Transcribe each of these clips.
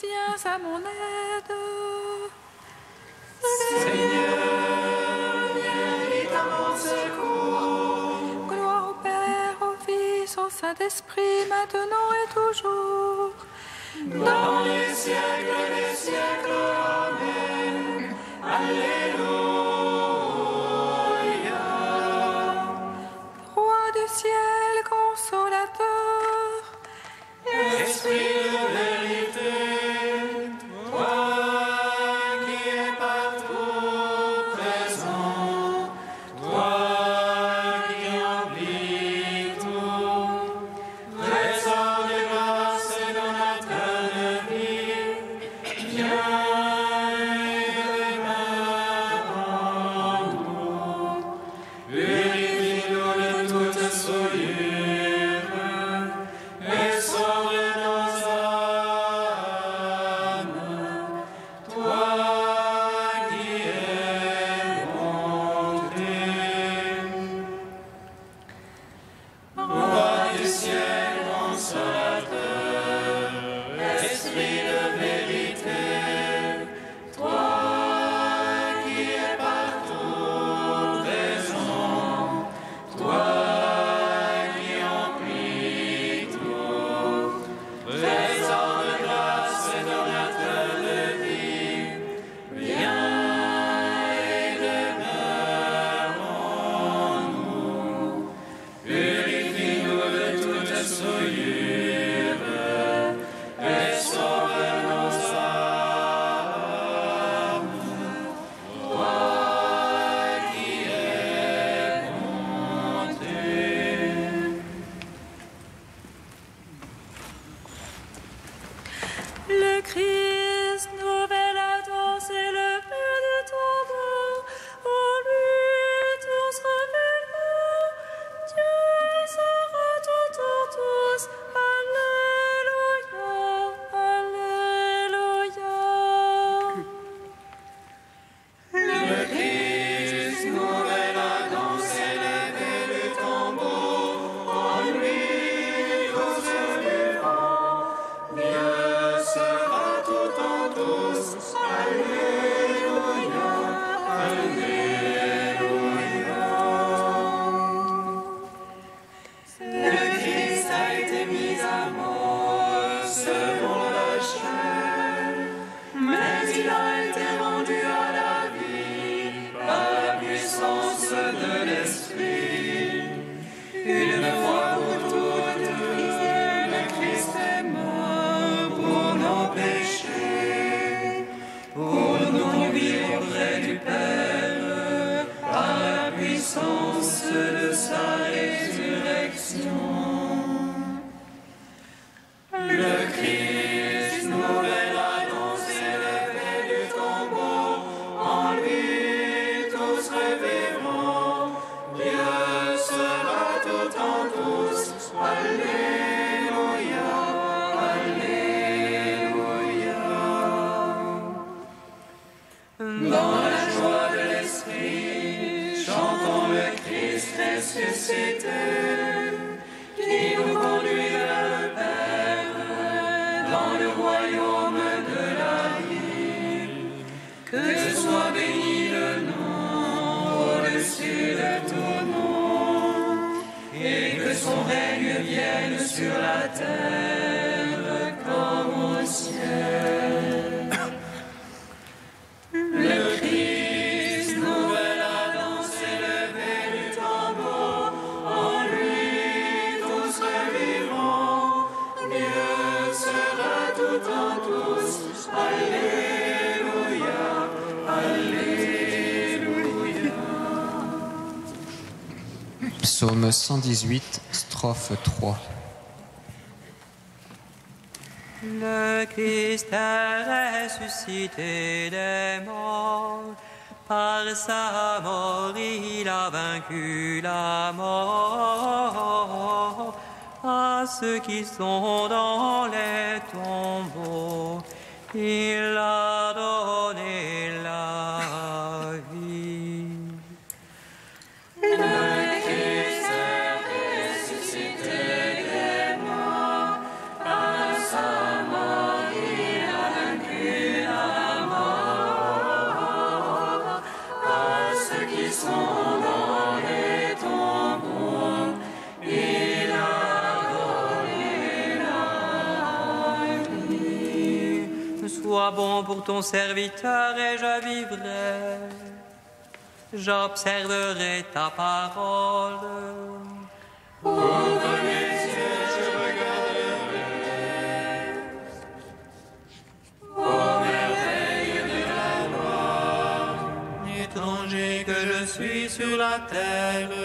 viens à mon aide. Seigneur, viens vite à mon secours. Gloire au Père, au Fils, au Saint-Esprit, maintenant et toujours. Dans les siècles des siècles, Amen. Alléluia. Roi du ciel, consolateur, Esprit de vérité, toi qui es partout présent, toi qui emplis tout, trésor de grâce et donateur de vie, viens et demeure en nous. Purifie-nous de toute souillure et sauve nos âmes, toi qui es bonté. Roi du ciel consolateur, Esprit de vérité, toi qui es partout présent, toi qui emplis tout, trésor de grâce et donateur de vie, viens et demeure en nous. Purifie-nous de toute souillure et sauve nos âmes, toi qui es bonté. le Christ, nouvelle advance et le Père de tambour, en lui tous revivront, Dieu sera tout en tous, Alléluia, Alléluia. Le Christ, nouvelle danse élevée du tombeau, en lui tous vivants, Dieu sera tout en tous. Alléluia, Alléluia. Le Christ a été mis à mort selon la chair, mais il a été rendu à la vie par la puissance de l'Esprit. Une fois pour toutes, le Christ est mort pour nos péchés, pour nous conduire auprès du Père par la puissance de sa résurrection. Le Christ, nouvelle annonce élevée du tombeau, en lui tous revivront, Dieu sera tout en tous. Alléluia, Alléluia. Dans la joie de l'Esprit, chantons le Christ ressuscité, qui nous conduit vers le Père, dans le royaume de la vie. Que soit béni le nom au-dessus de tout nom, et que son règne vienne sur la terre comme au ciel. Le Christ, nouvelle annonce élevée du tombeau, en lui tous revivront, Dieu sera tout en tous. Alléluia, Alléluia. Psaume 118, strophe 3. Le Christ est ressuscité des morts, par sa mort il a vaincu la mort. À ceux qui sont dans les tombeaux, il a donné la vie. Le Christ est ressuscité des morts, par sa mort il a ceux qui sont dans les tombeaux, il a donné la vie. Sois bon pour ton serviteur et je vivrai. J'observerai ta parole. Ouvre mes yeux, je regarderai aux merveilles de la loi. Étranger que je suis sur la terre,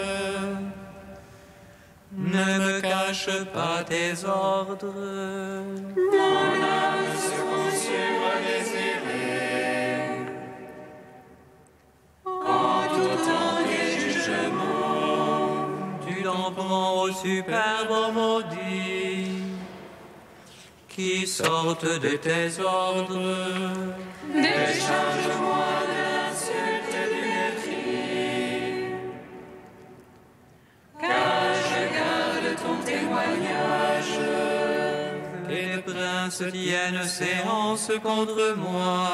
ne me cache pas tes ordres. Mon âme se consume à désirer en tout temps des jugements. Tu t'en prends aux superbes maudits qui sortent de tes ordres. Décharge-moi de l'insulte et du mépris, car je garde ton témoignage. Que les princes tiennent séance contre moi.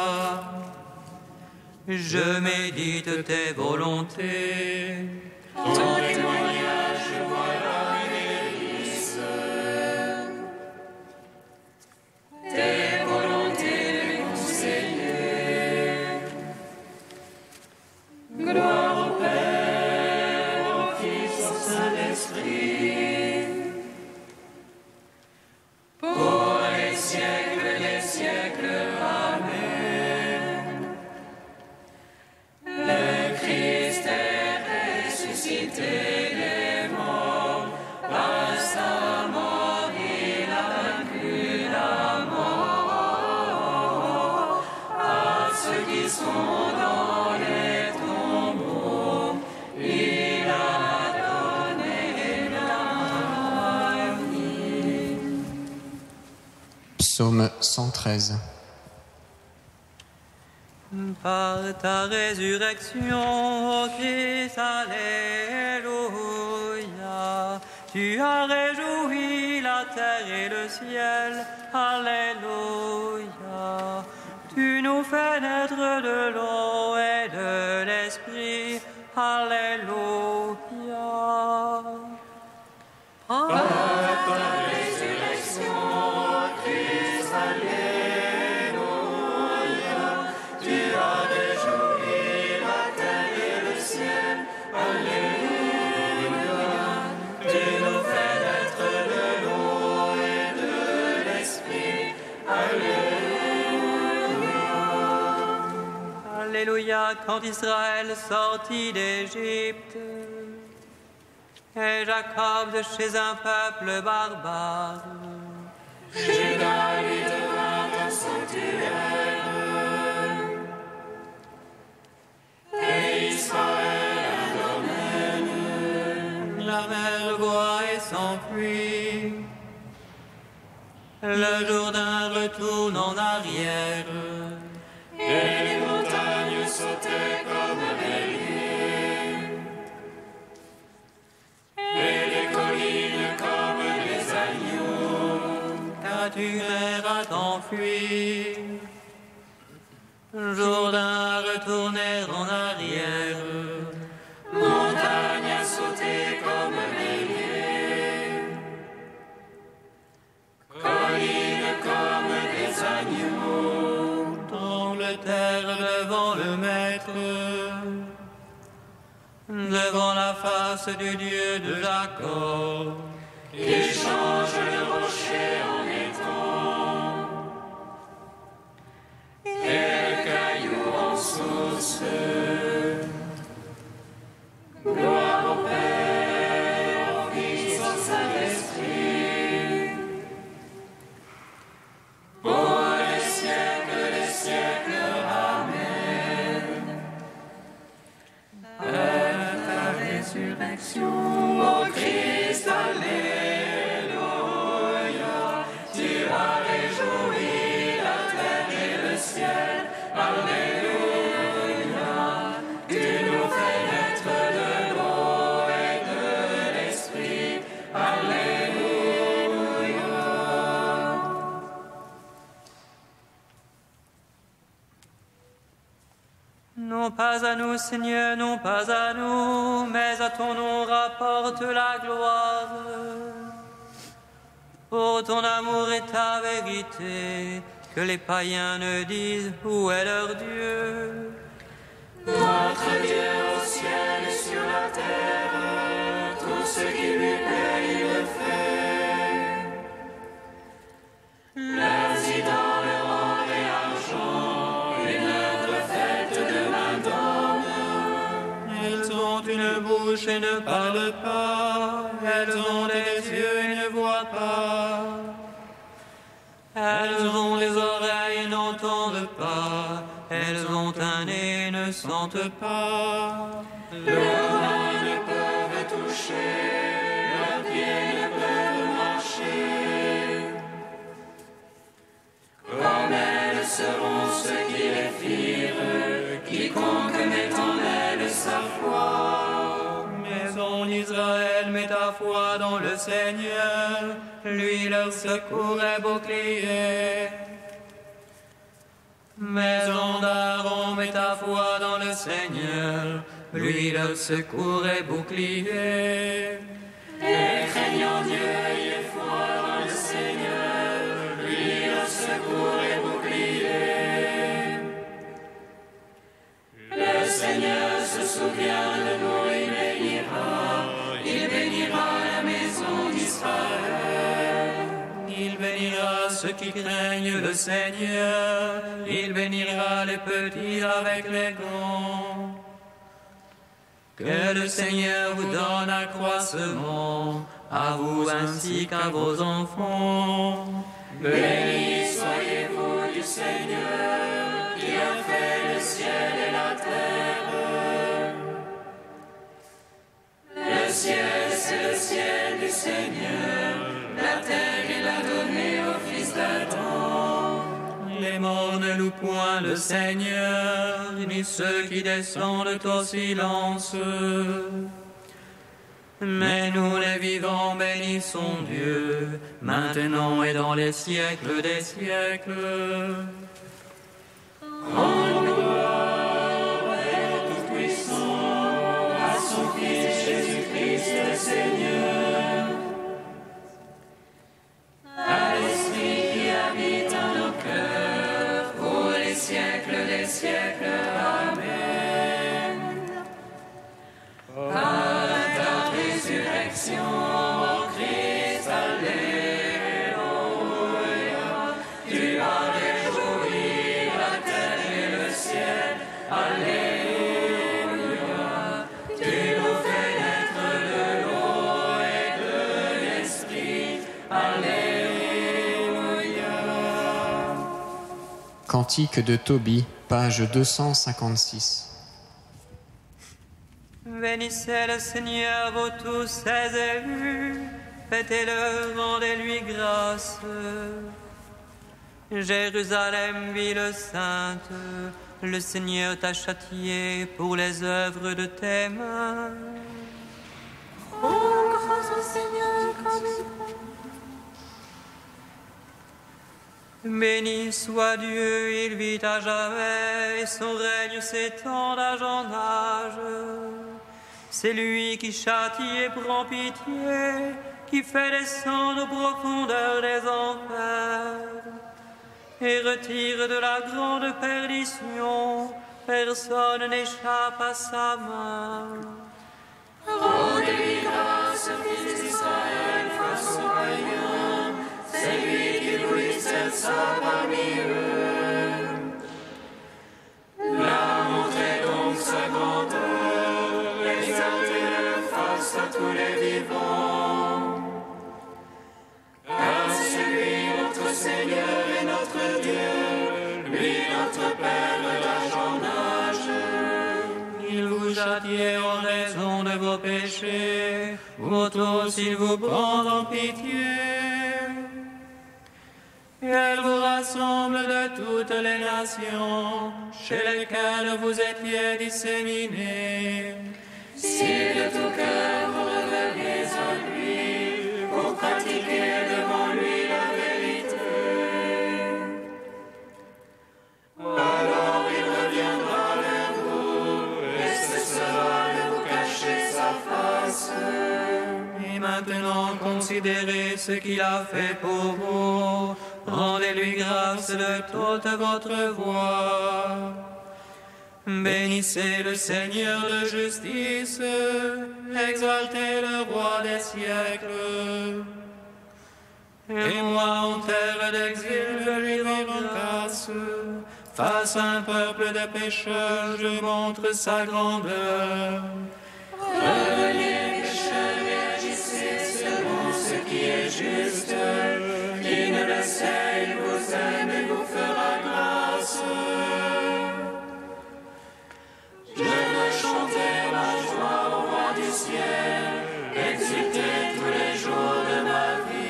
Je médite tes volontés. Ton témoignage, voilà mes délices. Tes volontés, mes conseillers. Gloire au Père, au Fils, au Saint-Esprit, pour les siècles des siècles. Amen. Le Christ est ressuscité des morts, par sa mort il a vaincu la mort. À ceux qui sont dans les tombeaux, il a donné la vie. Psaume 113. Par ta résurrection, ô Christ, alléluia, tu as réjoui la terre et le ciel, alléluia. Tu nous fais naître de l'eau et de l'esprit, alléluia. Par ta résurrection, Christ, alléluia, tu as réjoui la terre et le ciel, alléluia. Tu nous fais naître de l'eau et de l'esprit, alléluia. Alléluia, quand Israël sortit d'Égypte, et Jacob de chez un peuple barbare. Judas lui devint un sanctuaire, et Israël un domaine. La mer boit et s'enfuit, le Jourdain retourne en arrière. Et les montagnes sautaient comme béliers, et les collines comme des agneaux. Ta tumeur a t'enfui, Jourdain retourner en arrière. Montagnes a sauté comme béliers, collines comme des agneaux. Tremble terre devant le Maître, devant la face du Dieu de Jacob. Qui change le rocher en étang et le caillou en source. Gloire au Père, au Fils, au Saint-Esprit, pour les siècles des siècles. Amen. À ta résurrection, ô Christ, alléluia, tu as réjoui la terre et le ciel, alléluia. Tu nous fais naître de l'eau et de l'esprit, alléluia. Non pas à nous, Seigneur, non pas à nous, mais à ton nom rapporte la gloire. Ô ton amour et ta vérité, que les païens ne disent où est leur Dieu. Notre Dieu au ciel et sur la terre, tout ce qui lui plaît, il le fait. Leurs idoles or et argent, une œuvre faite de main d'homme. Elles ont une bouche et ne parlent pas, elles ont des yeux et ne voient pas. Elles ont des oreilles et n'entendent pas, elles ont un nez et ne sentent pas. Leurs mains ne peuvent toucher, leurs pieds ne peuvent marcher. Comme elles seront ceux qui les firent, quiconque met en elles sa foi. Maison d'Israël, mets ta foi dans le Seigneur, lui leur secours est bouclier. Maison d'Aaron, mets ta foi dans le Seigneur, lui leur secours est bouclier. Et craignant Dieu, ayez foi dans le Seigneur, lui leur secours et bouclier. Le Seigneur se souvient de nous, il bénira la maison d'Israël. Il bénira ceux qui craignent le Seigneur, il bénira les petits avec les grands. Que le Seigneur vous donne accroissement, à vous ainsi qu'à vos enfants. Bénis soyez-vous du Seigneur, qui a fait le ciel et la terre. Le ciel, c'est le ciel du Seigneur, la terre, il l'a donnée au fils d'Adam. Les morts ne louent point le Seigneur, ni ceux qui descendent au silence. Mais nous les vivants bénissons Dieu, maintenant et dans les siècles des siècles. En gloire, Père Tout-Puissant, à son Fils Jésus-Christ le Seigneur, à l'Esprit qui habite en nos cœurs, pour les siècles des siècles. Amen. Par ta résurrection, ô Christ, Alléluia, tu as réjoui la terre et le ciel. Alléluia, tu nous fais naître de l'eau et de l'esprit. Alléluia. Cantique de Tobie, page 256. Bénissez le Seigneur, vous tous ses élus, fêtez-le, rendez-lui grâce. Jérusalem, ville sainte, le Seigneur t'a châtié pour les œuvres de tes mains. Oh, grâce au Seigneur, comme Béni soit Dieu, il vit à jamais, et son règne s'étend d'âge en âge. C'est lui qui châtie et prend pitié, qui fait descendre aux profondeurs des enfers, et retire de la grande perdition, personne n'échappe à sa main. Rendez-lui grâce, fils d'Israël, face aux païens, c'est lui qui vous discerne ça parmi eux. L'a montré donc sa grandeur, exaltez-le face à tous les vivants. Car c'est lui notre Seigneur et notre Dieu, lui notre Père d'âge en âge. Il vous châtie en raison de vos péchés, vous tous il vous prend en pitié. Et elle vous rassemble de toutes les nations, chez lesquelles vous étiez disséminés. Si de tout cœur vous reveniez à lui, pour pratiquer devant lui la vérité, alors il reviendra vers vous grâce. Et maintenant, considérez ce qu'il a fait pour vous. Rendez-lui grâce de toute votre voix. Bénissez le Seigneur de justice, exaltez le roi des siècles. Et moi, en terre d'exil, je lui rends grâce. Face à un peuple de pécheurs, je montre sa grandeur. Revenez, pécheurs, et agissez selon ce qui est juste. Qui ne le sait, il vous aime et vous fera grâce. Je veux chanter ma joie au roi du ciel, exulter tous les jours de ma vie.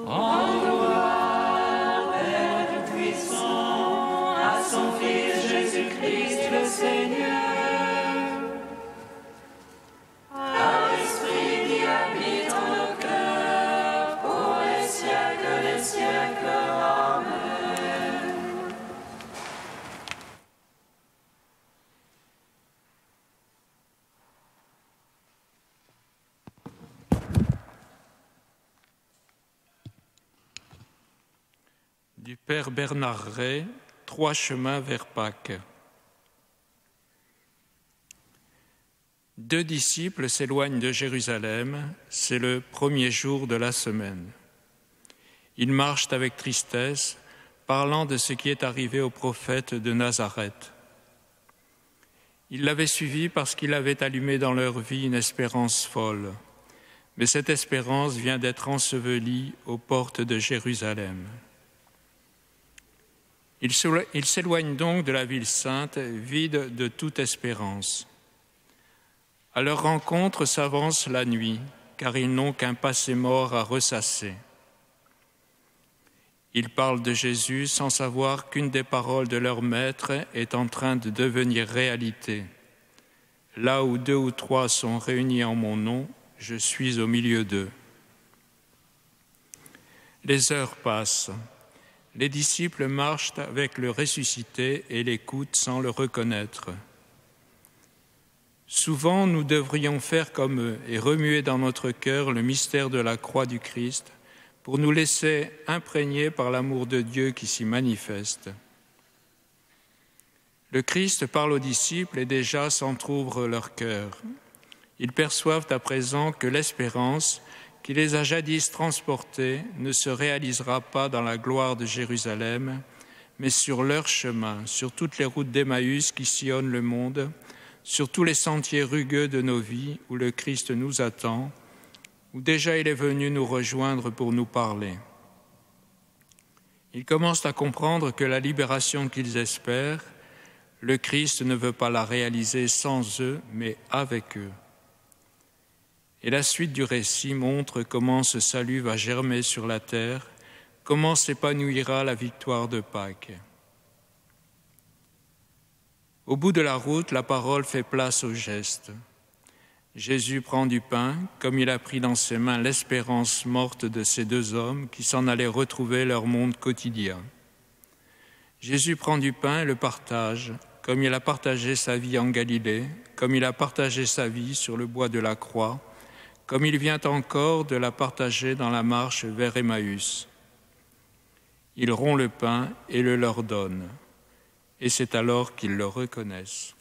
En gloire, Père Tout-Puissant, à son Fils Jésus-Christ le Seigneur, à l'Esprit qui habite en nos cœurs, pour les siècles des siècles. Amen. Du Père Bernard Ray, 3 chemins vers Pâques. 2 disciples s'éloignent de Jérusalem, c'est le premier jour de la semaine. Ils marchent avec tristesse, parlant de ce qui est arrivé au prophète de Nazareth. Ils l'avaient suivi parce qu'il avait allumé dans leur vie une espérance folle. Mais cette espérance vient d'être ensevelie aux portes de Jérusalem. Ils s'éloignent donc de la ville sainte, vide de toute espérance. À leur rencontre s'avance la nuit, car ils n'ont qu'un passé mort à ressasser. Ils parlent de Jésus sans savoir qu'une des paroles de leur maître est en train de devenir réalité. Là où 2 ou 3 sont réunis en mon nom, je suis au milieu d'eux. Les heures passent. Les disciples marchent avec le ressuscité et l'écoutent sans le reconnaître. Souvent, nous devrions faire comme eux et remuer dans notre cœur le mystère de la croix du Christ pour nous laisser imprégner par l'amour de Dieu qui s'y manifeste. Le Christ parle aux disciples et déjà s'entr'ouvre leur cœur. Ils perçoivent à présent que l'espérance qui les a jadis transportés ne se réalisera pas dans la gloire de Jérusalem, mais sur leur chemin, sur toutes les routes d'Emmaüs qui sillonnent le monde, sur tous les sentiers rugueux de nos vies où le Christ nous attend, où déjà il est venu nous rejoindre pour nous parler. Ils commencent à comprendre que la libération qu'ils espèrent, le Christ ne veut pas la réaliser sans eux, mais avec eux. Et la suite du récit montre comment ce salut va germer sur la terre, comment s'épanouira la victoire de Pâques. Au bout de la route, la parole fait place au geste. Jésus prend du pain, comme il a pris dans ses mains l'espérance morte de ces 2 hommes qui s'en allaient retrouver leur monde quotidien. Jésus prend du pain et le partage, comme il a partagé sa vie en Galilée, comme il a partagé sa vie sur le bois de la croix, comme il vient encore de la partager dans la marche vers Emmaüs. Il rompt le pain et le leur donne, et c'est alors qu'ils le reconnaissent.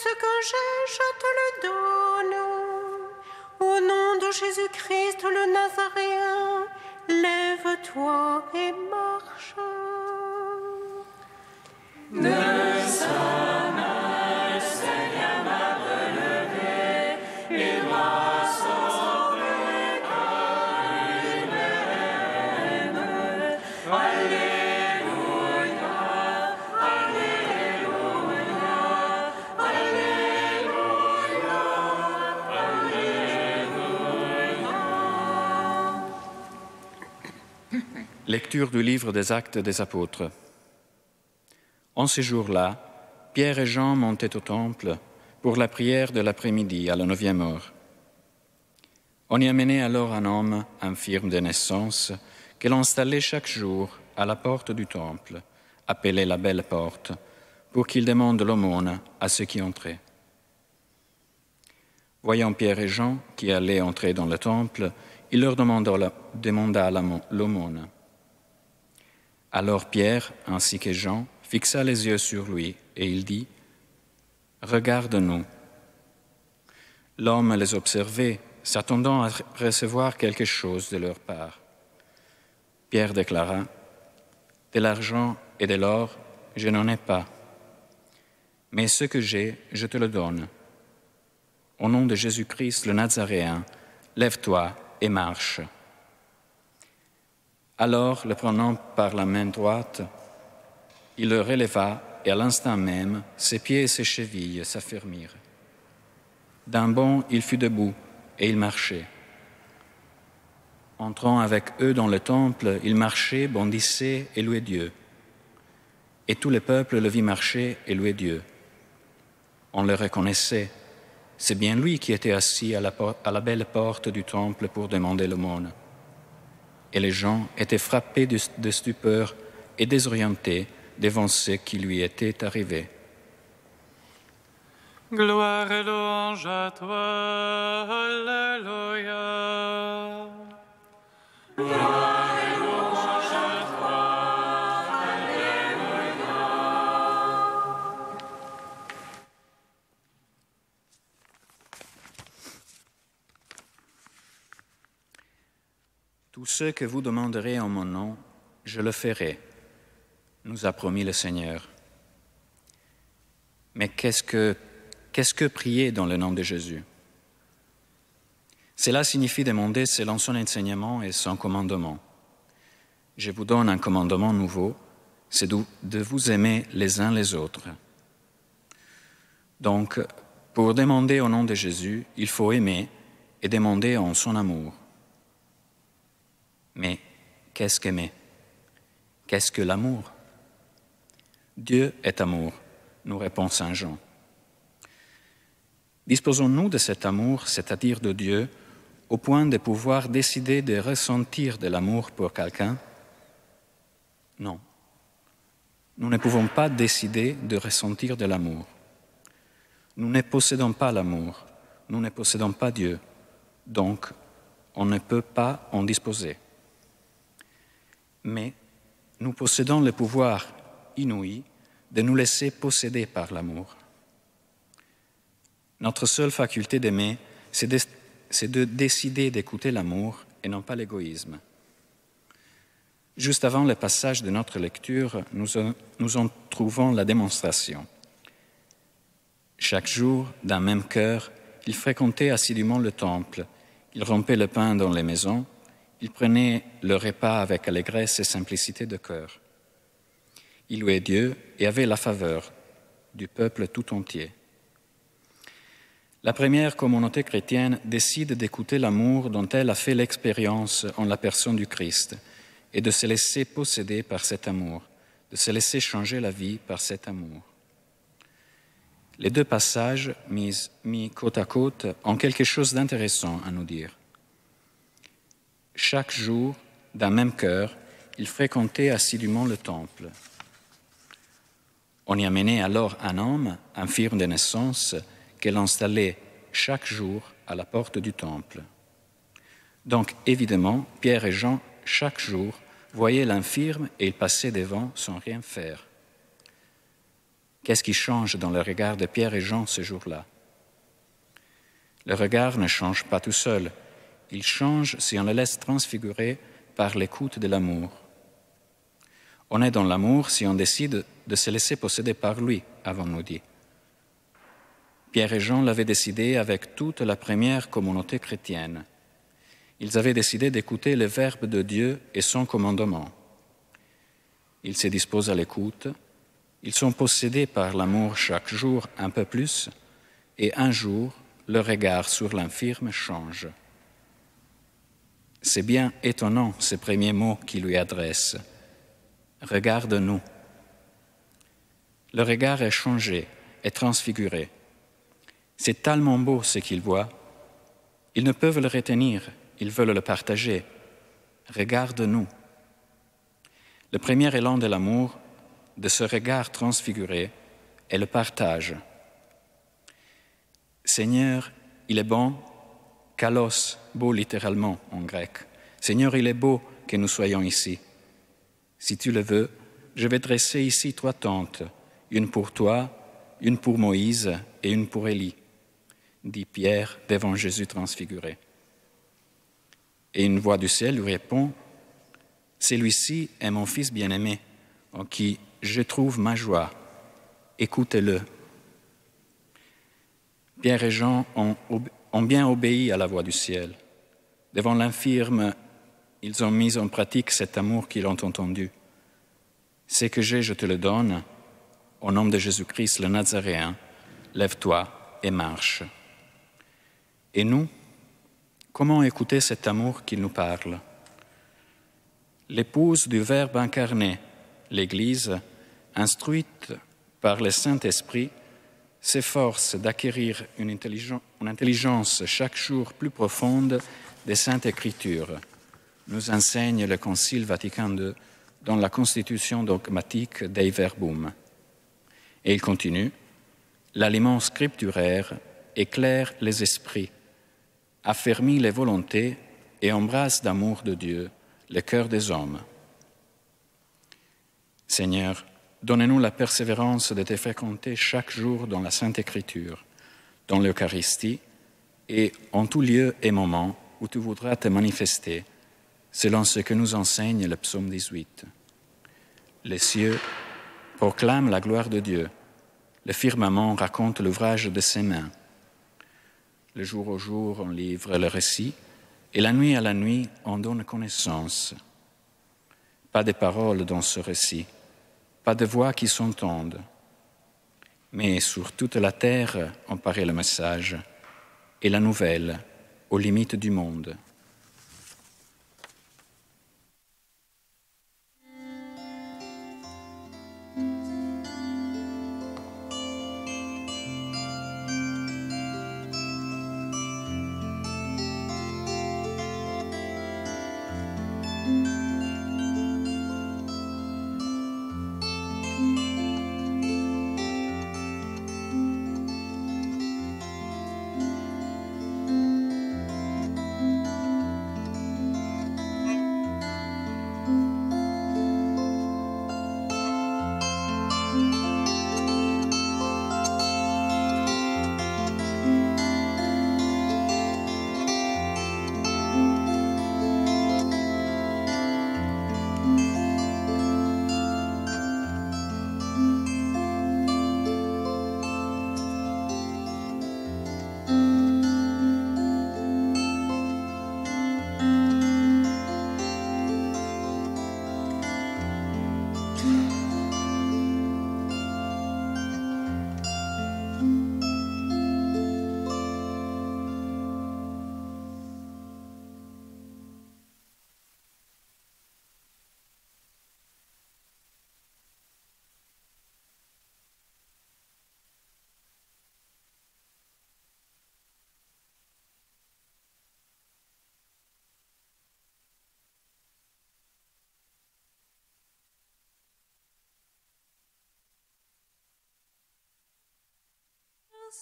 ce que j'ai, je te le donne. Au nom de Jésus-Christ le Nazaréen, lève-toi et marche. Lecture du livre des Actes des Apôtres. En ce jour-là, Pierre et Jean montaient au temple pour la prière de l'après-midi à la 9e heure. On y amenait alors un homme infirme de naissance que l'on installait chaque jour à la porte du temple, appelée la Belle Porte, pour qu'il demande l'aumône à ceux qui entraient. Voyant Pierre et Jean qui allaient entrer dans le temple, il leur demanda l'aumône. Alors Pierre, ainsi que Jean, fixa les yeux sur lui et il dit « Regarde-nous ». L'homme les observait, s'attendant à recevoir quelque chose de leur part. Pierre déclara « De l'argent et de l'or, je n'en ai pas, mais ce que j'ai, je te le donne. Au nom de Jésus-Christ le Nazaréen, lève-toi et marche. » Alors, le prenant par la main droite, il le releva et à l'instant même, ses pieds et ses chevilles s'affermirent. D'un bond, il fut debout et il marchait. Entrant avec eux dans le temple, il marchait, bondissait et louait Dieu. Et tout le peuple le vit marcher et louer Dieu. On le reconnaissait. C'est bien lui qui était assis à la belle porte du temple pour demander l'aumône. Et les gens étaient frappés de stupeur et désorientés devant ce qui lui était arrivé. Gloire et louange à toi, Alléluia. Gloire et louange à toi, Alléluia. Tout ce que vous demanderez en mon nom, je le ferai, nous a promis le Seigneur. Mais qu'est-ce que prier dans le nom de Jésus? Cela signifie demander selon son enseignement et son commandement. Je vous donne un commandement nouveau, c'est de vous aimer les uns les autres. Donc, pour demander au nom de Jésus, il faut aimer et demander en son amour. Mais qu'est-ce qu'aimer? Qu'est-ce que l'amour? Dieu est amour, nous répond Saint Jean. Disposons-nous de cet amour, c'est-à-dire de Dieu, au point de pouvoir décider de ressentir de l'amour pour quelqu'un? Non. Nous ne pouvons pas décider de ressentir de l'amour. Nous ne possédons pas l'amour, nous ne possédons pas Dieu, donc on ne peut pas en disposer. Mais nous possédons le pouvoir inouï de nous laisser posséder par l'amour. Notre seule faculté d'aimer, c'est de décider d'écouter l'amour et non pas l'égoïsme. Juste avant le passage de notre lecture, nous en trouvons la démonstration. Chaque jour, d'un même cœur, il fréquentait assidûment le temple, il rompait le pain dans les maisons, il prenait le repas avec allégresse et simplicité de cœur. Il louait Dieu et avait la faveur du peuple tout entier. La première communauté chrétienne décide d'écouter l'amour dont elle a fait l'expérience en la personne du Christ et de se laisser posséder par cet amour, de se laisser changer la vie par cet amour. Les deux passages mis côte à côte ont quelque chose d'intéressant à nous dire. Chaque jour, d'un même cœur, il fréquentait assidûment le temple. On y amenait alors un homme, infirme de naissance, qu'elle installait chaque jour à la porte du temple. Donc, évidemment, Pierre et Jean, chaque jour, voyaient l'infirme et ils passaient devant sans rien faire. Qu'est-ce qui change dans le regard de Pierre et Jean ce jour-là? Le regard ne change pas tout seul. Il change si on le laisse transfigurer par l'écoute de l'amour. On est dans l'amour si on décide de se laisser posséder par lui, avons-nous dit. Pierre et Jean l'avaient décidé avec toute la première communauté chrétienne. Ils avaient décidé d'écouter le Verbe de Dieu et son commandement. Ils se disposent à l'écoute. Ils sont possédés par l'amour chaque jour un peu plus, et un jour, le regard sur l'infirme change. C'est bien étonnant ces premiers mots qu'il lui adresse. « Regarde-nous ». Le regard est changé, est transfiguré. C'est tellement beau ce qu'ils voient. Ils ne peuvent le retenir, ils veulent le partager. « Regarde-nous ». Le premier élan de l'amour, de ce regard transfiguré, est le partage. Seigneur, il est bon, kalos, beau littéralement en grec. Seigneur, il est beau que nous soyons ici. Si tu le veux, je vais dresser ici 3 tentes, une pour toi, une pour Moïse et une pour Élie, dit Pierre devant Jésus transfiguré. Et une voix du ciel lui répond, « Celui-ci est mon fils bien-aimé, en qui je trouve ma joie. Écoutez-le. » Pierre et Jean ont bien obéi à la voix du ciel. Devant l'infirme, ils ont mis en pratique cet amour qu'ils ont entendu. « Ce que j'ai, je te le donne. Au nom de Jésus-Christ le Nazaréen, lève-toi et marche. » Et nous, comment écouter cet amour qu'il nous parle? L'épouse du Verbe incarné, l'Église, instruite par le Saint-Esprit, s'efforce d'acquérir une intelligence chaque jour plus profonde des Saintes Écritures, nous enseigne le Concile Vatican II dans la Constitution dogmatique Dei Verbum. Et il continue, l'aliment scripturaire éclaire les esprits, affermit les volontés et embrasse d'amour de Dieu le cœur des hommes. Seigneur, donne-nous la persévérance de te fréquenter chaque jour dans la Sainte Écriture, dans l'Eucharistie et en tout lieu et moment où tu voudras te manifester, selon ce que nous enseigne le psaume 18. Les cieux proclament la gloire de Dieu, le firmament raconte l'ouvrage de ses mains. Le jour au jour, on livre le récit, et la nuit à la nuit, on donne connaissance. Pas de paroles dans ce récit, pas de voix qui s'entendent. Mais sur toute la terre, on paraît le message et la nouvelle aux limites du monde.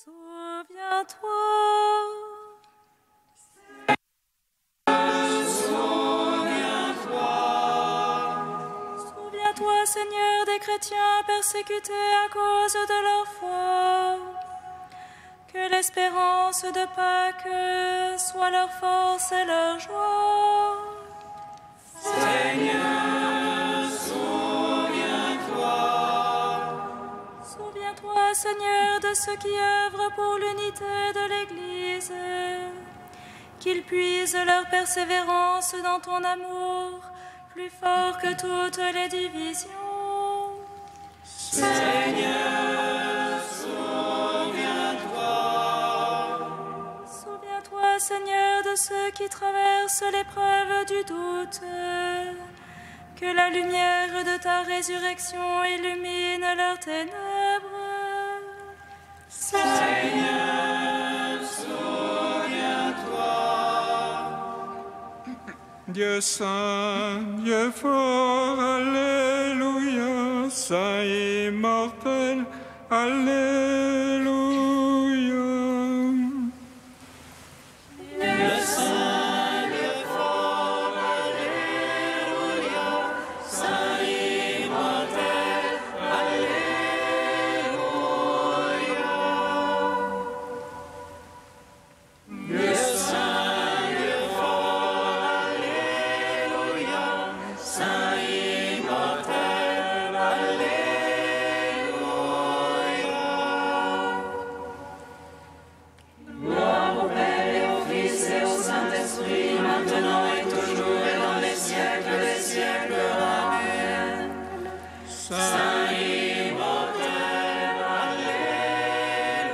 Souviens-toi. Souviens-toi, Seigneur, des chrétiens persécutés à cause de leur foi. Que l'espérance de Pâques soit leur force et leur joie. Seigneur, souviens-toi. Souviens-toi, Seigneur, de ceux qui œuvrent pour l'unité de l'Église. Qu'ils puisent leur persévérance dans ton amour, plus fort que toutes les divisions. Seigneur, souviens-toi. Souviens-toi, Seigneur, de ceux qui traversent l'épreuve du doute. Que la lumière de ta résurrection illumine leurs ténèbres. Seigneur, souviens-toi. Dieu saint, Dieu fort, Alléluia, saint immortel, Alléluia. Dieu saint, Dieu fort, Alléluia, saint immortel, Alléluia. Dieu saint, Dieu fort, Alléluia, saint immortel, Alléluia. Gloire au Père et au Fils et au Saint-Esprit, maintenant et toujours et dans les siècles des siècles. Amen. Saint immortel, Alléluia.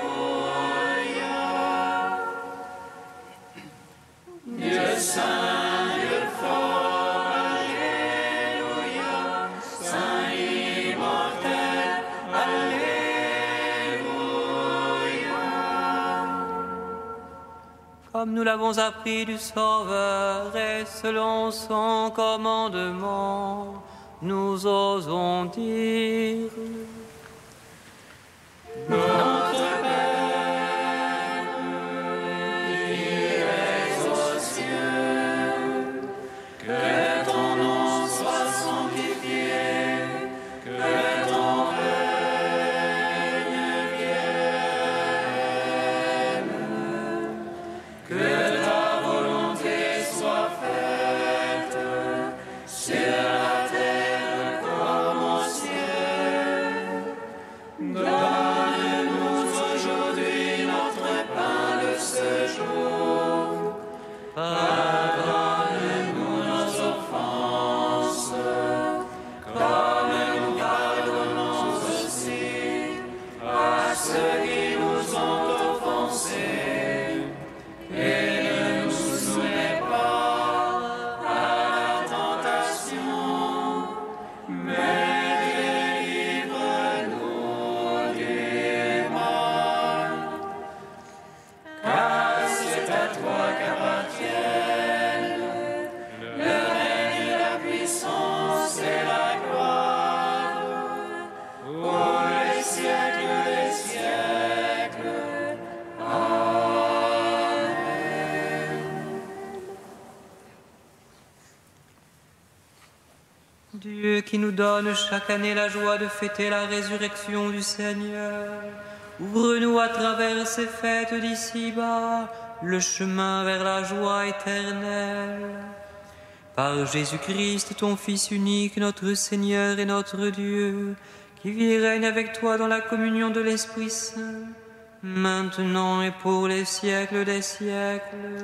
Dieu saint, Dieu fort, Alléluia. Saint immortel, Alléluia. Comme nous l'avons appris du Sauveur et selon son commandement, nous osons dire: Notre Père, qui es aux cieux, que ton nom soit sanctifié, que ton règne vienne, que ta volonté soit faite sur la terre comme au ciel. Donne-nous aujourd'hui notre pain de ce jour. Pardonne-nous nos offenses, comme nous pardonnons aussi à ceux qui nous ont offensés. Et ne nous soumets pas à la tentation, mais délivre-nous du mal. Car c'est à toi qu'appartiennent le règne, la puissance et la gloire pour les siècles des siècles. Amen. Dieu qui nous donne chaque année la joie de fêter la résurrection du Seigneur, ouvre-nous à travers ces fêtes d'ici-bas le chemin vers la joie éternelle. Par Jésus-Christ, ton Fils unique, notre Seigneur et notre Dieu, qui vit et règne avec toi dans la communion de l'Esprit Saint, maintenant et pour les siècles des siècles.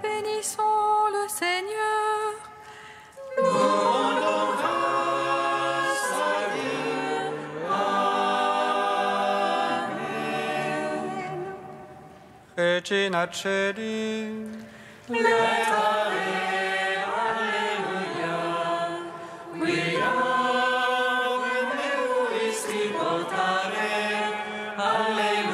Bénissons le Seigneur. Nous rendons grâce à Dieu. Amen. Regina Celi, Laetare, Alleluia. Quia meus votare, Alleluia.